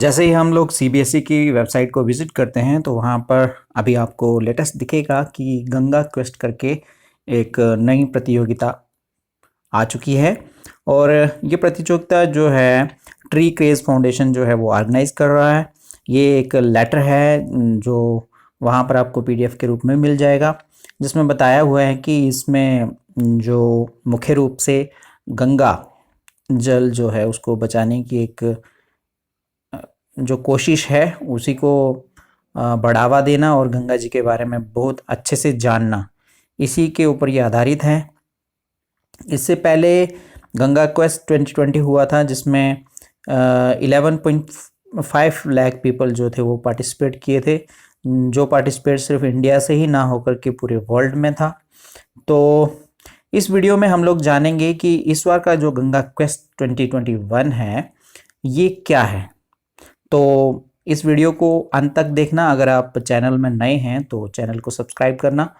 जैसे ही हम लोग सीबीएसई की वेबसाइट को विज़िट करते हैं तो वहाँ पर अभी आपको लेटेस्ट दिखेगा कि गंगा क्वेस्ट करके एक नई प्रतियोगिता आ चुकी है। और ये प्रतियोगिता जो है ट्री क्रेज़ फाउंडेशन जो है वो ऑर्गेनाइज़ कर रहा है। ये एक लेटर है जो वहाँ पर आपको पीडीएफ के रूप में मिल जाएगा, जिसमें बताया हुआ है कि इसमें जो मुख्य रूप से गंगा जल जो है उसको बचाने की एक जो कोशिश है उसी को बढ़ावा देना और गंगा जी के बारे में बहुत अच्छे से जानना, इसी के ऊपर ये आधारित है। इससे पहले गंगा क्वेस्ट 2020 हुआ था, जिसमें 11.5 लाख पीपल जो थे वो पार्टिसिपेट किए थे। जो पार्टिसिपेट सिर्फ इंडिया से ही ना होकर के पूरे वर्ल्ड में था। तो इस वीडियो में हम लोग जानेंगे कि इस बार का जो गंगा क्वेस्ट 2021 है ये क्या है। तो इस वीडियो को अंत तक देखना। अगर आप चैनल में नए हैं तो चैनल को सब्सक्राइब करना,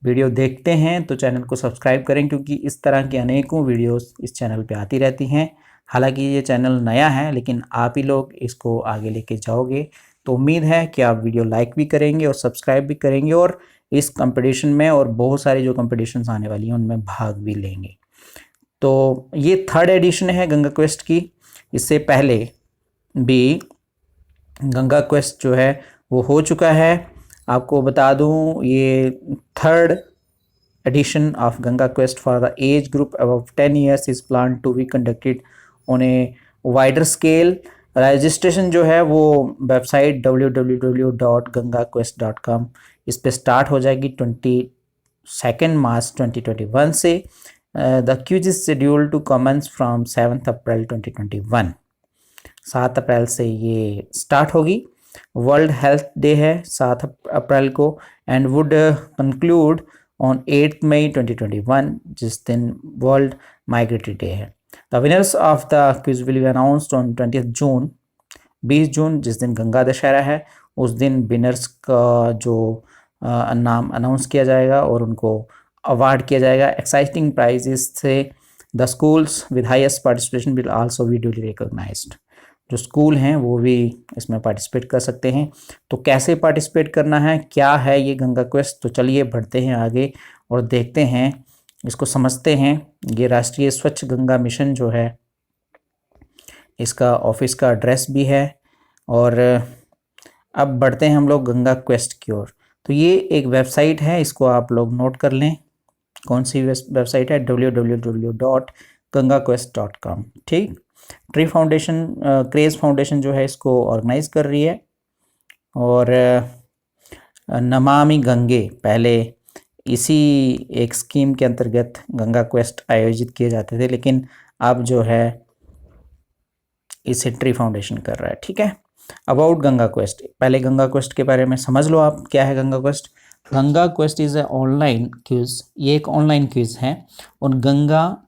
वीडियो देखते हैं तो चैनल को सब्सक्राइब करें, क्योंकि इस तरह की अनेकों वीडियोस इस चैनल पे आती रहती हैं। हालांकि ये चैनल नया है, लेकिन आप ही लोग इसको आगे लेके जाओगे तो उम्मीद है कि आप वीडियो लाइक भी करेंगे और सब्सक्राइब भी करेंगे और इस कंपटीशन में और बहुत सारी जो कंपटीशन्स आने वाली हैं उनमें भाग भी लेंगे। तो ये थर्ड एडिशन है गंगा क्वेस्ट की। इससे पहले भी गंगा क्वेस्ट जो है वो हो चुका है। आपको बता दूं, ये third edition of Ganga quest for the age group above 10 years is plan to be conducted on a wider scale. Registration जो है वो वेबसाइट www.gangaquest.com इस पे स्टार्ट हो जाएगी 22 मार्च 2021 से। The quiz is schedule to commence from 7 April 2021। 7 अप्रैल से ये स्टार्ट होगी। वर्ल्ड हेल्थ डे है 7 अप्रैल को एंड वुड कंक्लूड ऑन 8 मई 2021, जिस दिन वर्ल्ड माइग्रेटरी डे है। The winners of the quiz will be announced on 20 जून, 20 जून जिस दिन गंगा दशहरा है, उस दिन विनर्स का जो नाम अनाउंस किया जाएगा और उनको अवार्ड किया जाएगा। एक्साइटिंग प्राइजेस से the schools with highest participation will also be duly recognised. जो स्कूल हैं वो भी इसमें पार्टिसिपेट कर सकते हैं। तो कैसे पार्टिसिपेट करना है, क्या है ये गंगा क्वेस्ट, तो चलिए बढ़ते हैं आगे और देखते हैं, इसको समझते हैं। ये राष्ट्रीय स्वच्छ गंगा मिशन जो है इसका ऑफिस का एड्रेस भी है। और अब बढ़ते हैं हम लोग गंगा क्वेस्ट की ओर। तो ये एक वेबसाइट है, इसको आप लोग नोट कर लें। कौन सी वेबसाइट है? www.gangaquest.com। ठीक, ट्री फाउंडेशन क्रेज़ फाउंडेशन जो है इसको ऑर्गेनाइज कर रही है। और नमामि गंगे पहले इसी एक स्कीम के अंतर्गत गंगा क्वेस्ट आयोजित किए जाते थे, लेकिन अब जो है इसे ट्री फाउंडेशन कर रहा है। ठीक है, अबाउट गंगा क्वेस्ट, पहले गंगा क्वेस्ट के बारे में समझ लो आप, क्या है Ganga quest. Ganga quest is a online quiz, ये एक ऑनलाइन क्विज है और Ganga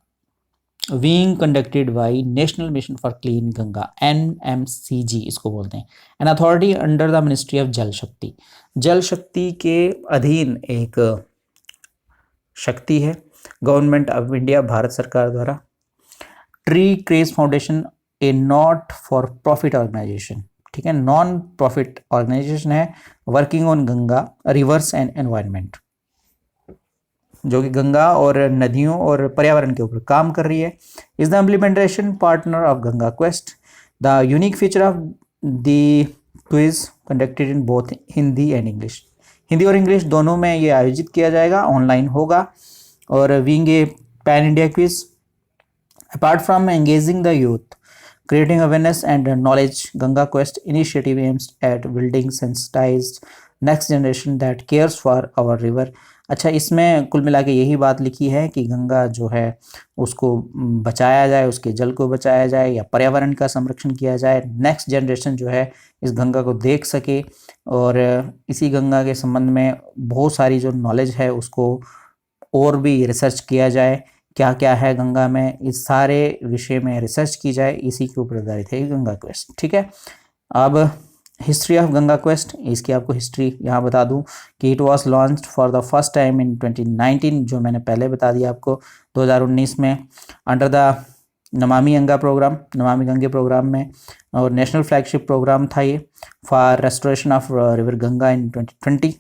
being conducted by national Mission for Clean Ganga, NMCG इसको बोलते हैं, an authority under the ministry of जल शक्ति। जल शक्ति के अधीन एक शक्ति है, गवर्नमेंट ऑफ इंडिया, भारत सरकार द्वारा। Tree craze foundation a not for profit organisation, ठीक है, नॉन प्रॉफिट ऑर्गेनाइजेशन है, working on Ganga rivers and environment, जो कि गंगा और नदियों और पर्यावरण के ऊपर काम कर रही है। Is the implementation partner of Ganga quest. The unique feature of the quiz conducted in both Hindi and English, Hindi और इंग्लिश दोनों में ये आयोजित किया जाएगा, ऑनलाइन होगा। और being a pan India quiz, apart from engaging the youth, creating awareness and knowledge, Ganga Quest initiative aims at building sensitized next generation that cares for our river। अच्छा, इसमें कुल मिला के यही बात लिखी है कि गंगा जो है उसको बचाया जाए, उसके जल को बचाया जाए या पर्यावरण का संरक्षण किया जाए, नेक्स्ट जनरेशन जो है इस गंगा को देख सके। और इसी गंगा के संबंध में बहुत सारी जो नॉलेज है उसको और भी रिसर्च किया जाए, क्या क्या है गंगा में, इस सारे विषय में रिसर्च की जाए, इसी के ऊपर आधारित है गंगा क्वेस्ट। ठीक है, अब हिस्ट्री ऑफ गंगा क्वेस्ट, इसकी आपको हिस्ट्री यहाँ बता दूँ कि it was launched for the first time in 2019, जो मैंने पहले बता दिया आपको, 2019 में, under the Namami Ganga programme, Namami Gange programme में, और नेशनल फ्लैगशिप प्रोग्राम था ये for restoration of river Ganga in 2020.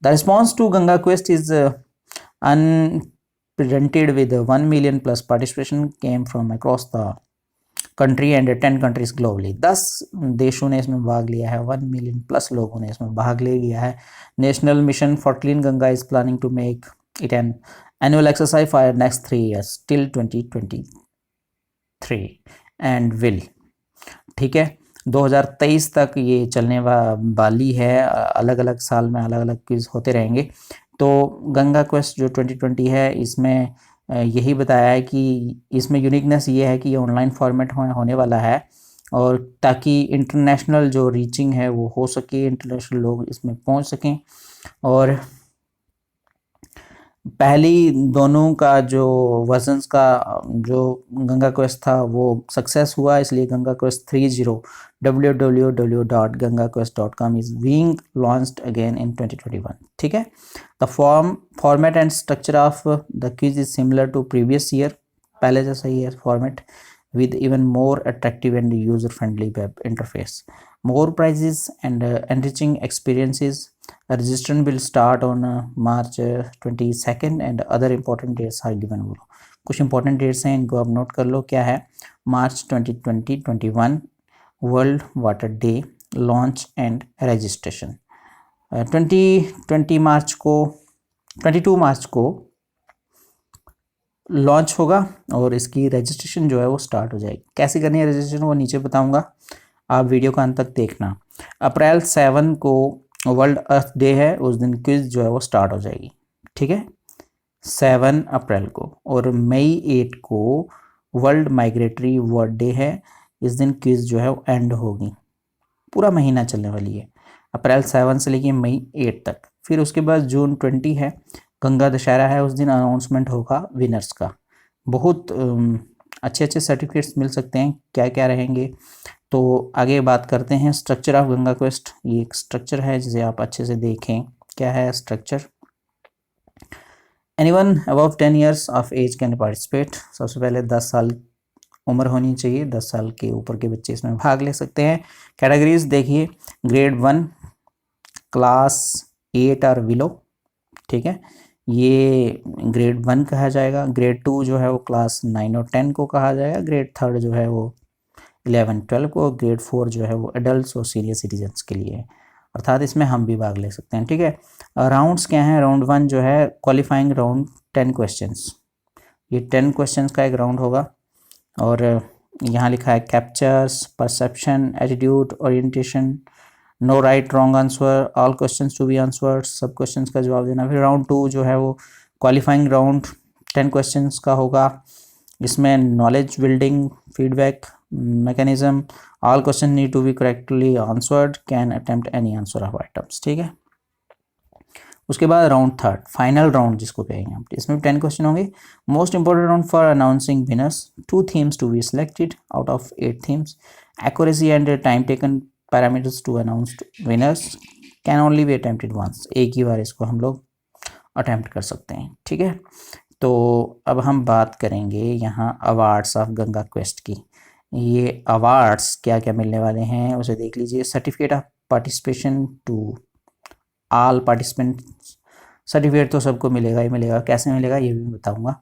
The response to Ganga Quest is unprecedented with 1 million plus participation came from across the country and 10 countries globally. 10 देशों ने इसमें भाग लिया है, 1 मिलियन प्लस लोगों ने इसमें भाग ले लिया है. National Mission for Clean Ganga is planning to make it an annual exercise for next 3 years till 2023 and will. ठीक है, 2023 तक ये चलने वाली है. अलग अलग साल में अलग अलग क्विज होते रहेंगे. तो गंगा क्वेस्ट जो 2020 है इसमें यही बताया है कि इसमें यूनिकनेस ये है कि ये ऑनलाइन फॉर्मेट होने वाला है, और ताकि इंटरनेशनल जो रीचिंग है वो हो सके, इंटरनेशनल लोग इसमें पहुंच सकें. और पहली दोनों का जो वर्जन्स का जो गंगा क्वेस्ट था वो सक्सेस हुआ, इसलिए Ganga quest 30 www.gangaquest.com is being launched again in 2021. ठीक है, the format and structure of the quiz is similar to previous year, पहले जैसा ही है format, with even more attractive and user-friendly web interface. More prizes and enriching experiences. Registration will start on March 22nd and other important dates are given below. कुछ important dates हैं, इनको आप note कर लो. क्या है? March 2020-21 world water day launch and registration. 22 मार्च को launch होगा और इसकी रजिस्ट्रेशन जो है वो स्टार्ट हो जाएगी. कैसे करनी है रजिस्ट्रेशन वो नीचे बताऊंगा, आप वीडियो का अंत तक देखना. अप्रैल 7 को वर्ल्ड अर्थ डे है, उस दिन क्विज जो है वो स्टार्ट हो जाएगी. ठीक है, 7 अप्रैल को. और मई 8 को वर्ल्ड माइग्रेटरी वर्ड डे है, इस दिन क्विज जो है वो एंड होगी. पूरा महीना चलने वाली है, अप्रैल 7 से लेकर मई 8 तक. फिर उसके बाद जून 20 है, गंगा दशहरा है, उस दिन अनाउंसमेंट होगा विनर्स का. बहुत अच्छे अच्छे सर्टिफिकेट्स मिल सकते हैं. क्या क्या रहेंगे तो आगे बात करते हैं. स्ट्रक्चर ऑफ गंगा क्वेस्ट, ये एक स्ट्रक्चर है जिसे आप अच्छे से देखें. क्या है structure? Anyone above 10 years of age can participate. सबसे पहले 10 साल उम्र होनी चाहिए, 10 साल के ऊपर के बच्चे इसमें भाग ले सकते हैं. कैटेगरीज देखिए, ग्रेड 1 क्लास 8 और बिलो. ठीक है, ये ग्रेड 1 कहा जाएगा. ग्रेड 2 जो है वो क्लास 9 और 10 को कहा जाएगा. ग्रेड 3 जो है वो 11-12 को. ग्रेड 4 जो है वो एडल्ट्स और सीनियर सिटीजन्स के लिए, अर्थात इसमें हम भी भाग ले सकते हैं. ठीक है, राउंड्स क्या हैं? राउंड 1 जो है क्वालिफाइंग राउंड 10 क्वेश्चंस, ये 10 क्वेश्चंस का एक राउंड होगा. और यहाँ लिखा है captures, perception, attitude, orientation, no right wrong answer, all questions to be answered, सब क्वेश्चंस का जवाब देना. फिर राउंड 2 जो है वो क्वालिफाइंग राउंड 10 क्वेश्चंस का होगा. इसमें knowledge building, feedback mechanism, all question need to be correctly answered, can attempt any answer of items. ठीक है, उसके बाद राउंड 3 फाइनल राउंड जिसको कहेंगे हम, इसमें 10 क्वेश्चन होंगे. Most important round for announcing winners, 2 themes to be selected out of 8 themes. Accuracy and time taken parameters to announce winners can only be attempted once. एक ही बार इसको हम लोग अटैम्प्ट कर सकते हैं. ठीक है, तो अब हम बात करेंगे यहाँ अवार्ड्स ऑफ गंगा क्वेस्ट की. ये अवार्ड्स क्या क्या मिलने वाले हैं उसे देख लीजिए. Certificate of participation to all participants. Certificate तो सबको मिलेगा ही मिलेगा, कैसे मिलेगा ये भी बताऊंगा,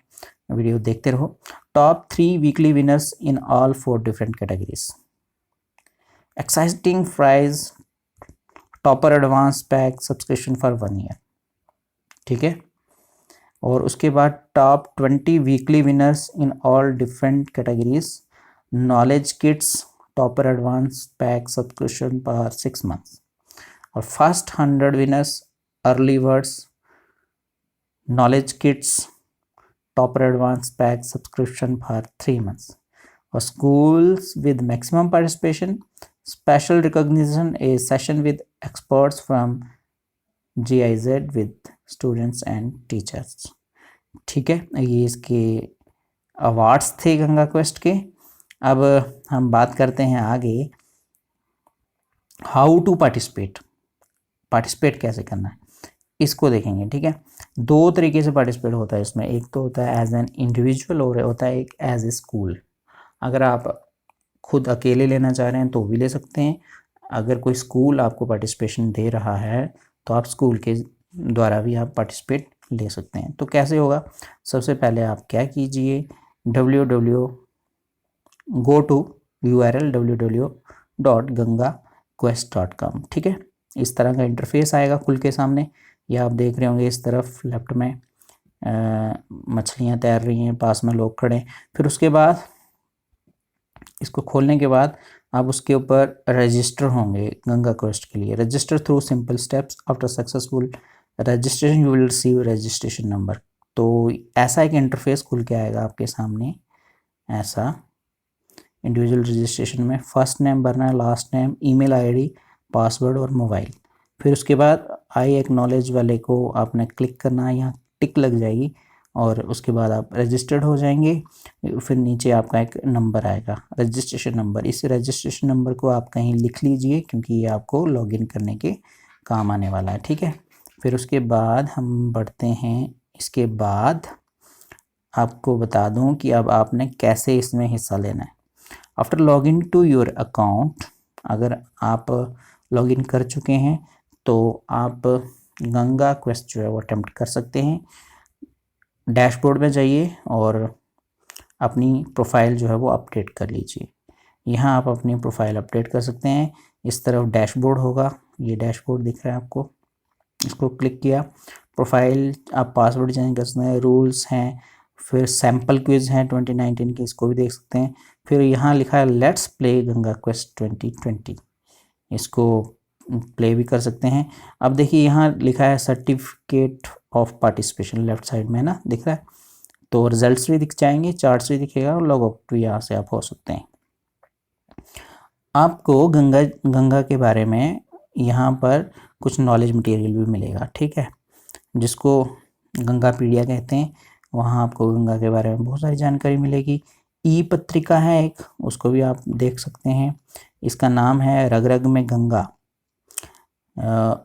वीडियो देखते रहो. Top 3 weekly winners in all 4 different categories. Exciting prize, topper advance pack subscription for 1 year. ठीक है, और उसके बाद top 20 weekly winners in all different categories. Knowledge kits, topper advance pack subscription for 6 months. और first 100 winners early words, knowledge kits, topper advance pack subscription for 3 months. और schools with maximum participation, special recognition, a session with experts from GIZ with students and teachers. ठीक है, ये इसके awards थे Ganga quest के. अब हम बात करते हैं आगे हाउ टू पार्टिसिपेट. पार्टिसिपेट कैसे करना है. इसको देखेंगे, ठीक है। दो तरीके से पार्टिसिपेट होता है इसमें, एक तो होता है एज एन इंडिविजुअल और होता है एक एज ए स्कूल। अगर आप खुद अकेले लेना चाह रहे हैं तो भी ले सकते हैं, अगर कोई स्कूल आपको पार्टिसिपेशन दे रहा है तो आप स्कूल के द्वारा भी आप पार्टिसिपेट ले सकते हैं। तो कैसे होगा, सबसे पहले आप क्या कीजिए, गो टू URL www.gangaquest.com, ठीक है। इस तरह का इंटरफेस आएगा खुल के सामने। ये आप देख रहे होंगे इस तरफ लेफ्ट में मछलियाँ तैर रही हैं, पास में लोग खड़े हैं। फिर उसके बाद इसको खोलने के बाद आप उसके ऊपर रजिस्टर होंगे गंगा क्वेस्ट के लिए। Register through simple steps, after successful registration you will receive registration number. तो ऐसा एक इंटरफेस खुल के आएगा आपके सामने, ऐसा इंडिविजुअल रजिस्ट्रेशन में फर्स्ट नेम भरना है, last name, email ID, password और मोबाइल। फिर उसके बाद आई एक्नॉलेज वाले को आपने क्लिक करना है, यहाँ टिक लग जाएगी और उसके बाद आप रजिस्टर्ड हो जाएंगे। फिर नीचे आपका एक नंबर आएगा, रजिस्ट्रेशन नंबर। इस रजिस्ट्रेशन नंबर को आप कहीं लिख लीजिए क्योंकि ये आपको लॉगिन करने के काम आने वाला है, ठीक है। फिर उसके बाद हम बढ़ते हैं, इसके बाद आपको बता दूं कि अब आपने कैसे इसमें हिस्सा लेना है। After login to your account, अगर आप लॉगिन कर चुके हैं तो आप गंगा क्वेस्ट जो है वो अटेम्प्ट कर सकते हैं। डैशबोर्ड में जाइए और अपनी प्रोफाइल जो है वो अपडेट कर लीजिए। यहाँ आप अपनी प्रोफाइल अपडेट कर सकते हैं। इस तरफ डैशबोर्ड होगा, ये डैशबोर्ड दिख रहा है आपको, इसको क्लिक किया, प्रोफाइल आप पासवर्ड चेंज कर सकते हैं, रूल्स हैं, फिर सैम्पल क्विज हैं 2019 की, इसको भी देख सकते हैं। फिर यहाँ लिखा है लेट्स प्ले गंगा क्वेस्ट 2020, इसको प्ले भी कर सकते हैं। अब देखिए यहाँ लिखा है certificate of participation, left side में है ना, दिख रहा है। तो रिजल्ट्स भी दिख जाएंगे, चार्ट्स भी दिखेगा और लॉग आउट भी यहाँ से आप हो सकते हैं। आपको गंगा के बारे में यहाँ पर कुछ नॉलेज मटेरियल भी मिलेगा, ठीक है, जिसको गंगापीडिया कहते हैं। वहाँ आपको गंगा के बारे में बहुत सारी जानकारी मिलेगी। ई पत्रिका है एक, उसको भी आप देख सकते हैं। इसका नाम है रग रग में गंगा,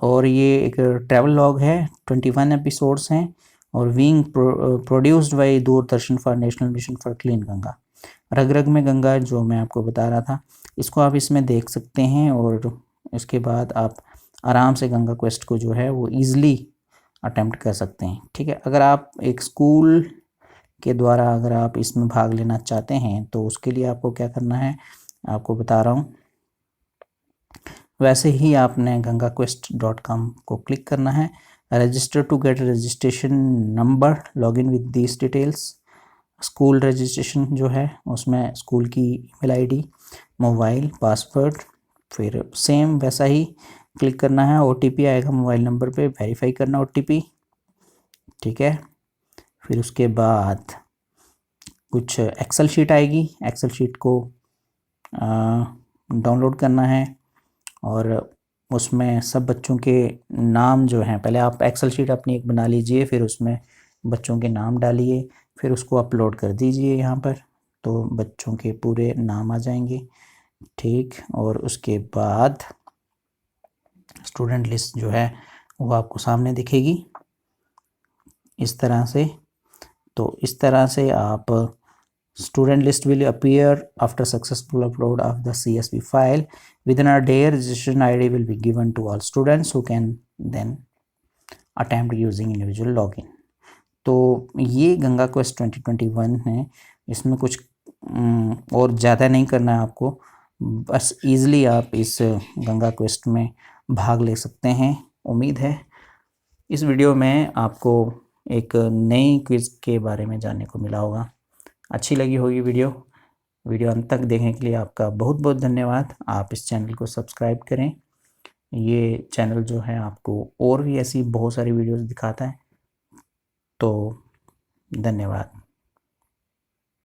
और ये एक ट्रैवल लॉग है, 21 एपिसोड्स हैं और being produced by Doordarshan for national Mission for Clean Ganga. रग रग में गंगा जो मैं आपको बता रहा था, इसको आप इसमें देख सकते हैं और इसके बाद आप आराम से गंगा क्वेस्ट को जो है वो ईज़िली अटेम्प्ट कर सकते हैं, ठीक है। अगर आप एक स्कूल के द्वारा अगर आप इसमें भाग लेना चाहते हैं तो उसके लिए आपको क्या करना है, आपको बता रहा हूँ। वैसे ही आपने gangaquest.com को क्लिक करना है, register to get registration number, login with these details. School registration जो है उसमें स्कूल की ईमेल आईडी, मोबाइल, पासवर्ड, फिर सेम वैसा ही क्लिक करना है। OTP आएगा मोबाइल नंबर पे, वेरीफाई करना OTP, ठीक है। फिर उसके बाद कुछ एक्सेल शीट आएगी, एक्सेल शीट को डाउनलोड करना है और उसमें सब बच्चों के नाम जो हैं, पहले आप एक्सेल शीट अपनी एक बना लीजिए, फिर उसमें बच्चों के नाम डालिए, फिर उसको अपलोड कर दीजिए यहाँ पर, तो बच्चों के पूरे नाम आ जाएंगे, ठीक। और उसके बाद स्टूडेंट लिस्ट जो है वो आपको सामने दिखेगी इस तरह से। तो इस तरह से आप student list will appear after successful upload of the CSV file. Within a day, registration ID will be given to all students who can then attempt using individual login. तो ये गंगा क्वेस्ट 2021 है, इसमें कुछ और ज़्यादा नहीं करना है आपको, बस ईज़िली आप इस गंगा क्वेस्ट में भाग ले सकते हैं। उम्मीद है इस वीडियो में आपको एक नई क्विज़ के बारे में जानने को मिला होगा। अच्छी लगी होगी वीडियो अंत तक देखने के लिए आपका बहुत बहुत धन्यवाद। आप इस चैनल को सब्सक्राइब करें, ये चैनल जो है आपको और भी ऐसी बहुत सारी वीडियोस दिखाता है। तो धन्यवाद।